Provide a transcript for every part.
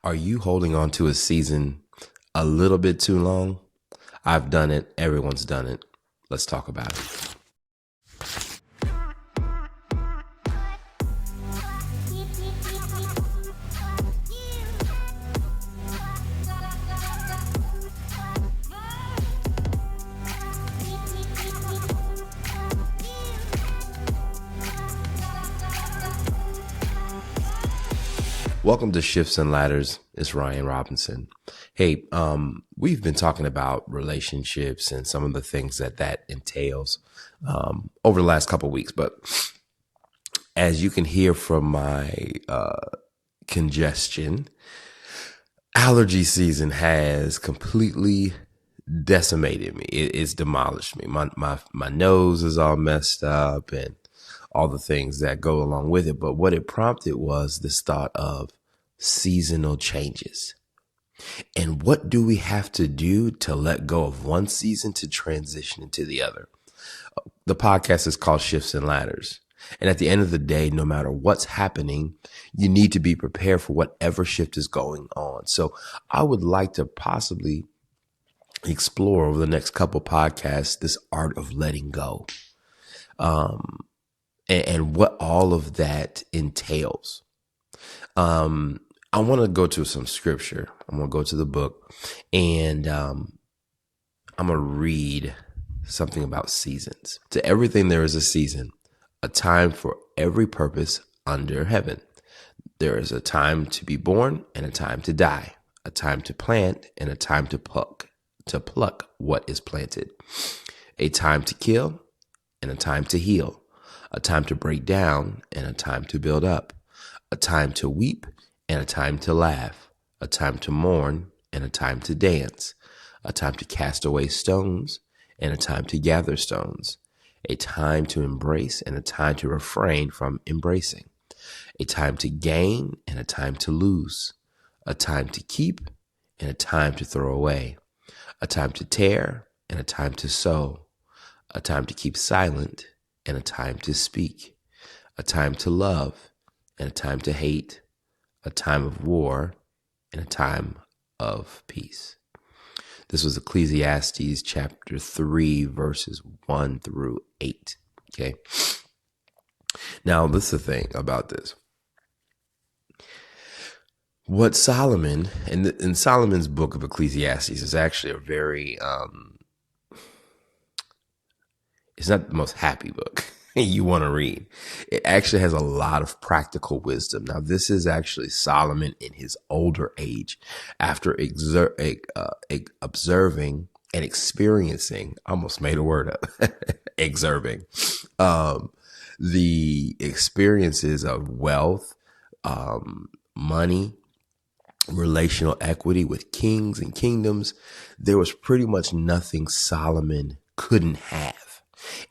Are you holding on to a season a little bit too long? I've done it. Everyone's done it. Let's talk about it. Welcome to Shifts and Ladders. It's Ryan Robinson. Hey, we've been talking about relationships and some of the things that entails over the last couple of weeks. But as you can hear from my congestion, allergy season has completely decimated me. It's demolished me. My nose is all messed up and all the things that go along with it. But what it prompted was this thought of seasonal changes. And what do we have to do to let go of one season to transition into the other? The podcast is called Shifts and Ladders. And at the end of the day, no matter what's happening, you need to be prepared for whatever shift is going on. So I would like to possibly explore over the next couple podcasts this art of letting go. And what all of that entails. I want to go to some scripture. I'm going to go to the book and I'm going to read something about seasons. To everything there is a season, a time for every purpose under heaven. There is a time to be born and a time to die, a time to plant and a time to pluck what is planted, a time to kill and a time to heal, a time to break down and a time to build up, a time to weep and a time to laugh, a time to mourn and a time to dance, a time to cast away stones and a time to gather stones, a time to embrace and a time to refrain from embracing, a time to gain and a time to lose, a time to keep and a time to throw away, a time to tear and a time to sow, a time to keep silent and a time to speak, a time to love and a time to hate, a time of war and a time of peace. This was Ecclesiastes chapter 3, verses 1 through 8. Okay. Now, this is the thing about this. What Solomon, in Solomon's book of Ecclesiastes, is actually a very, it's not the most happy book you want to read. It actually has a lot of practical wisdom. Now, this is actually Solomon in his older age after observing and experiencing, I almost made a word up, exerving, the experiences of wealth, money, relational equity with kings and kingdoms. There was pretty much nothing Solomon couldn't have.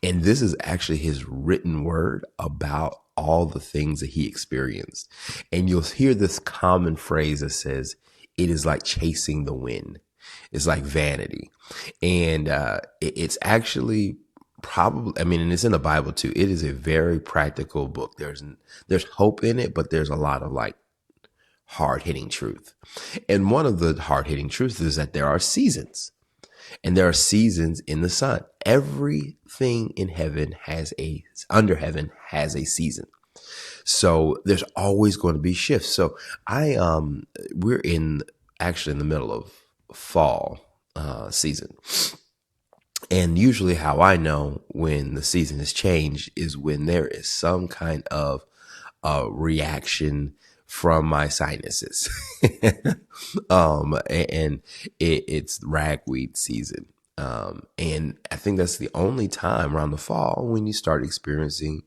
And this is actually his written word about all the things that he experienced. And you'll hear this common phrase that says, it is like chasing the wind. It's like vanity. And it's actually probably, and it's in the Bible too. It is a very practical book. There's hope in it, but there's a lot of like hard-hitting truth. And one of the hard-hitting truths is that there are seasons. And there are seasons in the sun. Everything in heaven under heaven has a season. So there's always going to be shifts. So we're actually in the middle of fall season. And usually how I know when the season has changed is when there is some kind of reaction from my sinuses. And it's ragweed season. And I think that's the only time around the fall when you start experiencing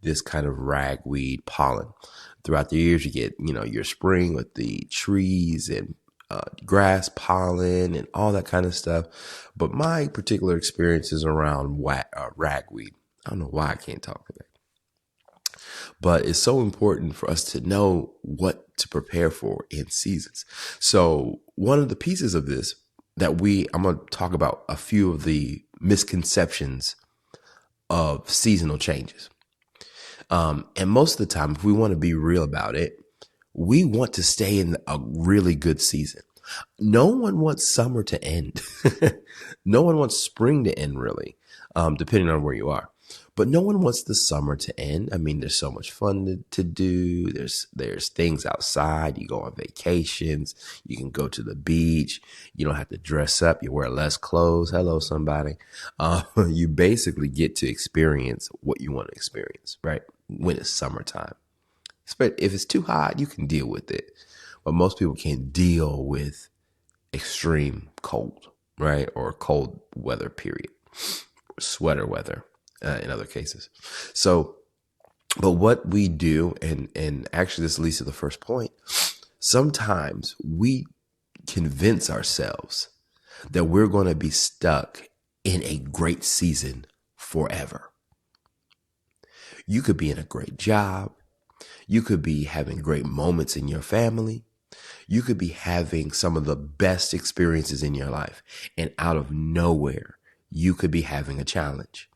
this kind of ragweed pollen. Throughout the years, you get, your spring with the trees and grass pollen and all that kind of stuff. But my particular experience is around ragweed. I don't know why I can't talk today. But it's so important for us to know what to prepare for in seasons. So one of the pieces of this I'm going to talk about a few of the misconceptions of seasonal changes. And most of the time, if we want to be real about it, We want to stay in a really good season. No one wants summer to end. No one wants spring to end, really, depending on where you are. But no one wants the summer to end. I mean, there's so much fun to do. There's things outside. You go on vacations. You can go to the beach. You don't have to dress up. You wear less clothes. Hello, somebody. You basically get to experience what you want to experience, right? When it's summertime. If it's too hot, you can deal with it. But most people can't deal with extreme cold, right? Or cold weather, period. Sweater weather, in other cases. So, but what we do, and actually this leads to the first point, sometimes we convince ourselves that we're going to be stuck in a great season forever. You could be in a great job. You could be having great moments in your family. You could be having some of the best experiences in your life. And out of nowhere, you could be having a challenge.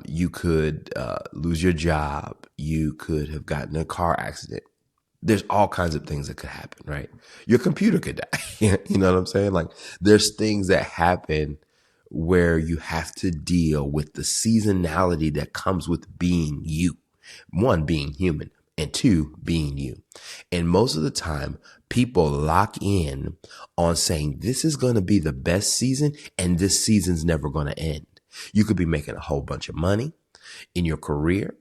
You could lose your job. You could have gotten in a car accident. There's all kinds of things that could happen, right? Your computer could die. You know what I'm saying? Like, there's things that happen where you have to deal with the seasonality that comes with being you. One, being human, and two, being you. And most of the time, people lock in on saying this is going to be the best season and this season's never going to end. You could be making a whole bunch of money in your career.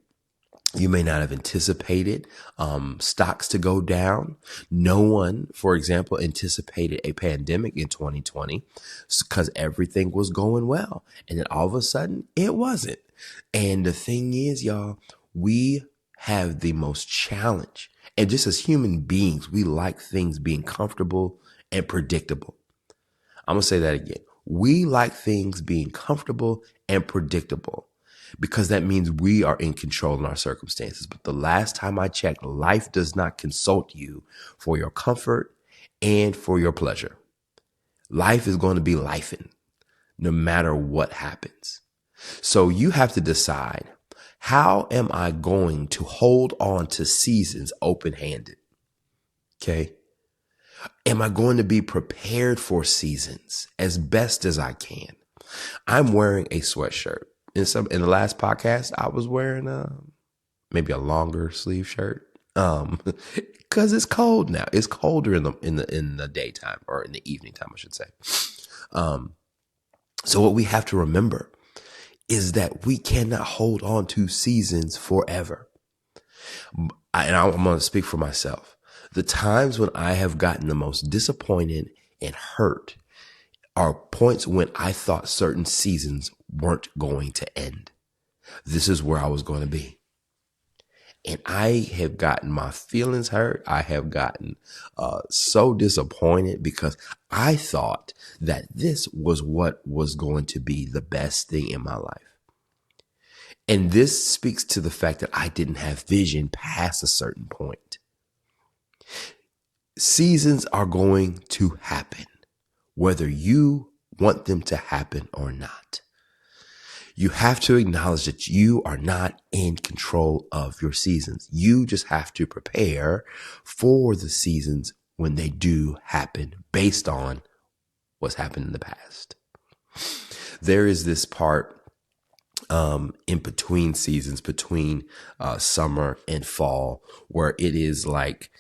You may not have anticipated stocks to go down. No one, for example, anticipated a pandemic in 2020 because everything was going well. And then all of a sudden, it wasn't. And the thing is, y'all, we have the most challenge. And just as human beings, we like things being comfortable and predictable. I'm going to say that again. We like things being comfortable and predictable because that means we are in control in our circumstances. But the last time I checked, life does not consult you for your comfort and for your pleasure. Life is going to be lifing no matter what happens. So you have to decide, how am I going to hold on to seasons open-handed? Okay. Am I going to be prepared for seasons as best as I can? I'm wearing a sweatshirt. In the last podcast, I was wearing maybe a longer sleeve shirt. Because it's cold now. It's colder in the daytime, or in the evening time, I should say. So what we have to remember is that we cannot hold on to seasons forever. And I'm going to speak for myself. The times when I have gotten the most disappointed and hurt are points when I thought certain seasons weren't going to end. This is where I was going to be. And I have gotten my feelings hurt. I have gotten so disappointed because I thought that this was what was going to be the best thing in my life. And this speaks to the fact that I didn't have vision past a certain point. Seasons are going to happen, whether you want them to happen or not. You have to acknowledge that you are not in control of your seasons. You just have to prepare for the seasons when they do happen based on what's happened in the past. There is this part in between seasons, between summer and fall, where it is like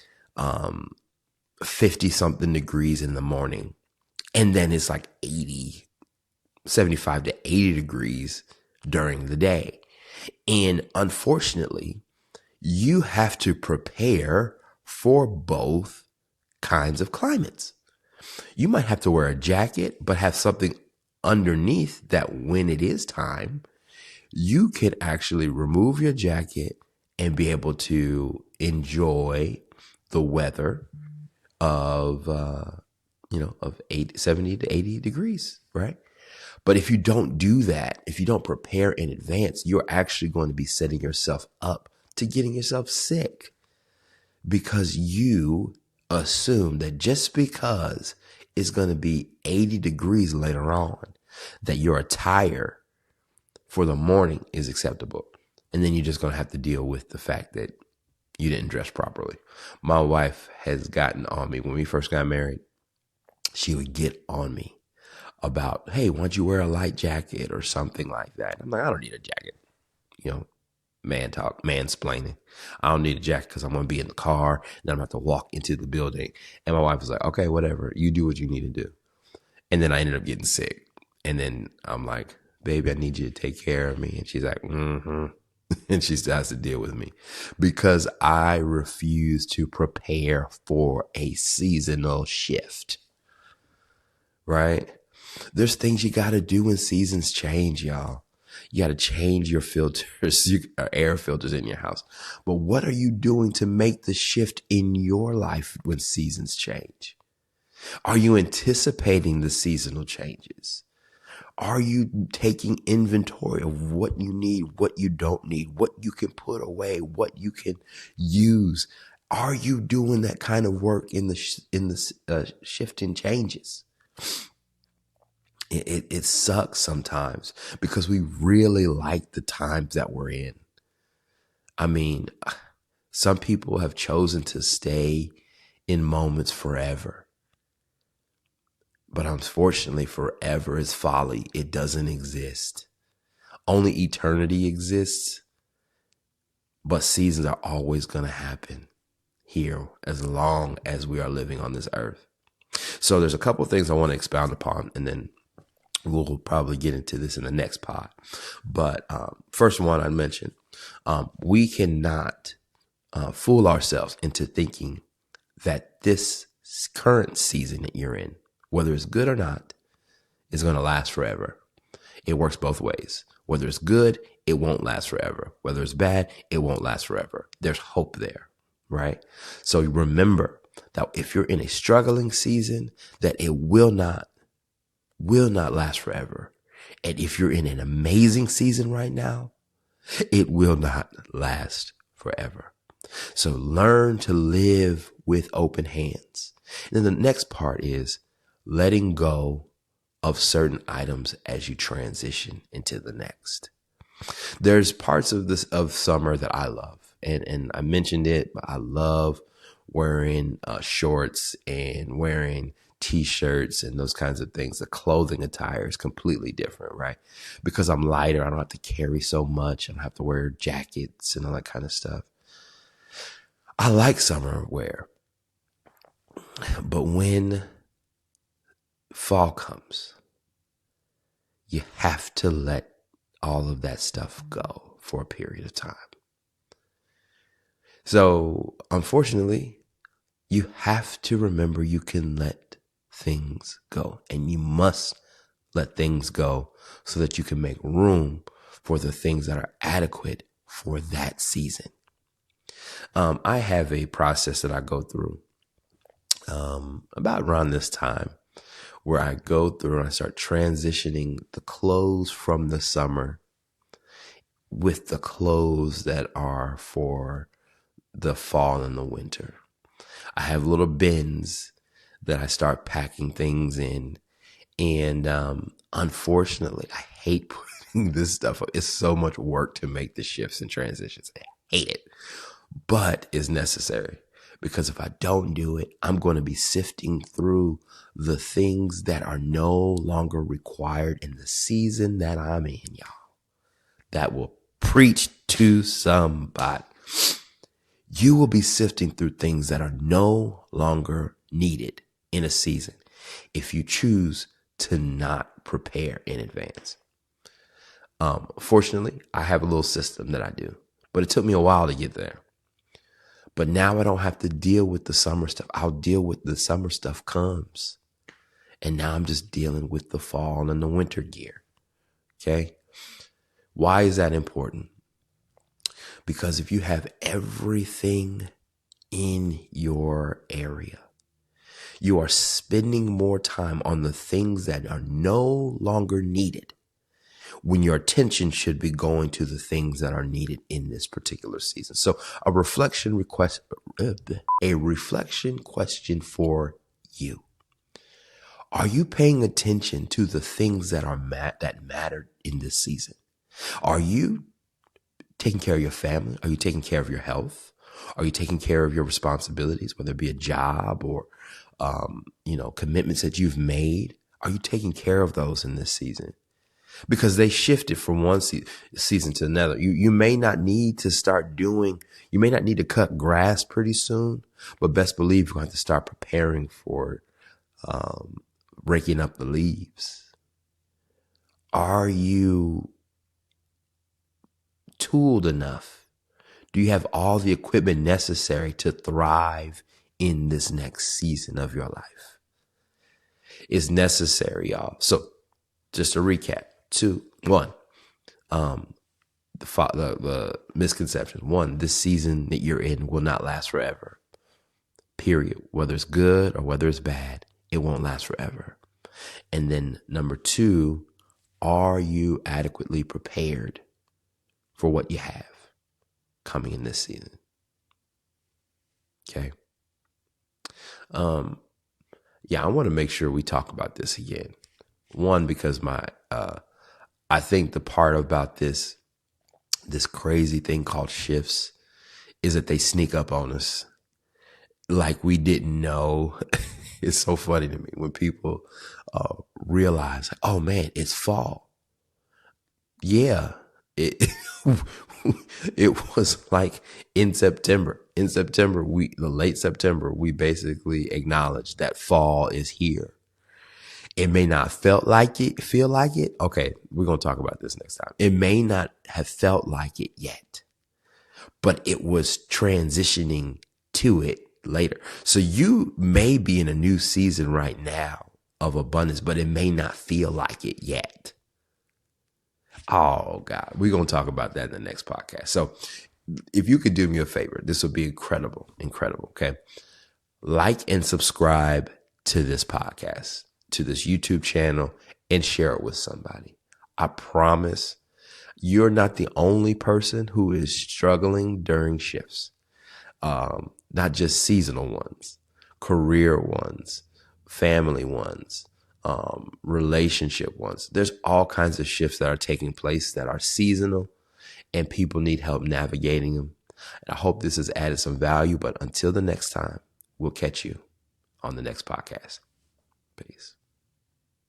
50 something degrees in the morning. And then it's like 75 to 80 degrees during the day. And unfortunately, you have to prepare for both kinds of climates. You might have to wear a jacket, but have something underneath that when it is time, you can actually remove your jacket and be able to enjoy the weather of 70 to 80 degrees, right? But if you don't do that, if you don't prepare in advance, you're actually going to be setting yourself up to getting yourself sick because you assume that just because it's going to be 80 degrees later on, that your attire for the morning is acceptable. And then you're just going to have to deal with the fact that You didn't dress properly. My wife has gotten on me when we first got married. She would get on me about, hey, why don't you wear a light jacket or something like that? I'm like, I don't need a jacket. You know, man talk, mansplaining. I don't need a jacket because I'm going to be in the car and then I'm going to have to walk into the building. And my wife was like, okay, whatever. You do what you need to do. And then I ended up getting sick. And then I'm like, baby, I need you to take care of me. And she's like, mm-hmm. And she still has to deal with me because I refuse to prepare for a seasonal shift. Right? There's things you got to do when seasons change, y'all. You got to change your filters, air filters in your house. But what are you doing to make the shift in your life when seasons change? Are you anticipating the seasonal changes? Are you taking inventory of what you need, what you don't need, what you can put away, what you can use? Are you doing that kind of work in the shifting changes? It sucks sometimes because we really like the times that we're in. I mean, some people have chosen to stay in moments forever. But unfortunately, forever is folly. It doesn't exist. Only eternity exists. But seasons are always going to happen here as long as we are living on this earth. So there's a couple of things I want to expound upon, and then we'll probably get into this in the next pod. But first one I mentioned, we cannot fool ourselves into thinking that this current season that you're in, whether it's good or not, is going to last forever. It works both ways. Whether it's good, it won't last forever. Whether it's bad, it won't last forever. There's hope there, right? So remember that if you're in a struggling season, that it will not last forever. And if you're in an amazing season right now, it will not last forever. So learn to live with open hands. And then the next part is letting go of certain items as you transition into the next. There's parts of summer that I love. And I mentioned it, but I love wearing shorts and wearing t-shirts and those kinds of things. The clothing attire is completely different, right? Because I'm lighter, I don't have to carry so much. I don't have to wear jackets and all that kind of stuff. I like summer wear. But when fall comes, you have to let all of that stuff go for a period of time. So, unfortunately, you have to remember you can let things go, and you must let things go so that you can make room for the things that are adequate for that season. I have a process that I go through about around this time where I go through and I start transitioning the clothes from the summer with the clothes that are for the fall and the winter. I have little bins that I start packing things in. And unfortunately, I hate putting this stuff up. It's so much work to make the shifts and transitions. I hate it. But it's necessary. Because if I don't do it, I'm going to be sifting through the things that are no longer required in the season that I'm in, y'all. That will preach to somebody. You will be sifting through things that are no longer needed in a season if you choose to not prepare in advance. Fortunately, I have a little system that I do, but it took me a while to get there. But now I don't have to deal with the summer stuff. I'll deal with the summer stuff comes. And now I'm just dealing with the fall and the winter gear. Okay? Why is that important? Because if you have everything in your area, you are spending more time on the things that are no longer needed when your attention should be going to the things that are needed in this particular season. So a reflection question for you. Are you paying attention to the things that that matter in this season? Are you taking care of your family? Are you taking care of your health? Are you taking care of your responsibilities, whether it be a job or, commitments that you've made? Are you taking care of those in this season? Because they shifted from one season to another. You may not need to you may not need to cut grass pretty soon, but best believe you're going to have to start preparing for raking up the leaves. Are you tooled enough? Do you have all the equipment necessary to thrive in this next season of your life? It's necessary, y'all. So just to recap, 1, the misconceptions. 1, this season that you're in will not last forever. Period. Whether it's good or whether it's bad, it won't last forever. And then number 2, are you adequately prepared for what you have coming in this season? Okay. I want to make sure we talk about this again. 1, because I think the part about this crazy thing called shifts is that they sneak up on us like we didn't know. It's so funny to me when people realize, oh man, it's fall. Yeah, it it was like in September. In September, the late September, we basically acknowledged that fall is here. It may not feel like it. Okay, we're going to talk about this next time. It may not have felt like it yet, but it was transitioning to it later. So you may be in a new season right now of abundance, but it may not feel like it yet. Oh God, we're going to talk about that in the next podcast. So if you could do me a favor, this would be incredible. Okay. Like and subscribe to this podcast, to this YouTube channel, and share it with somebody. I promise you're not the only person who is struggling during shifts. Not just seasonal ones, career ones, family ones, relationship ones. There's all kinds of shifts that are taking place that are seasonal, and people need help navigating them. And I hope this has added some value, but until the next time, we'll catch you on the next podcast. Peace.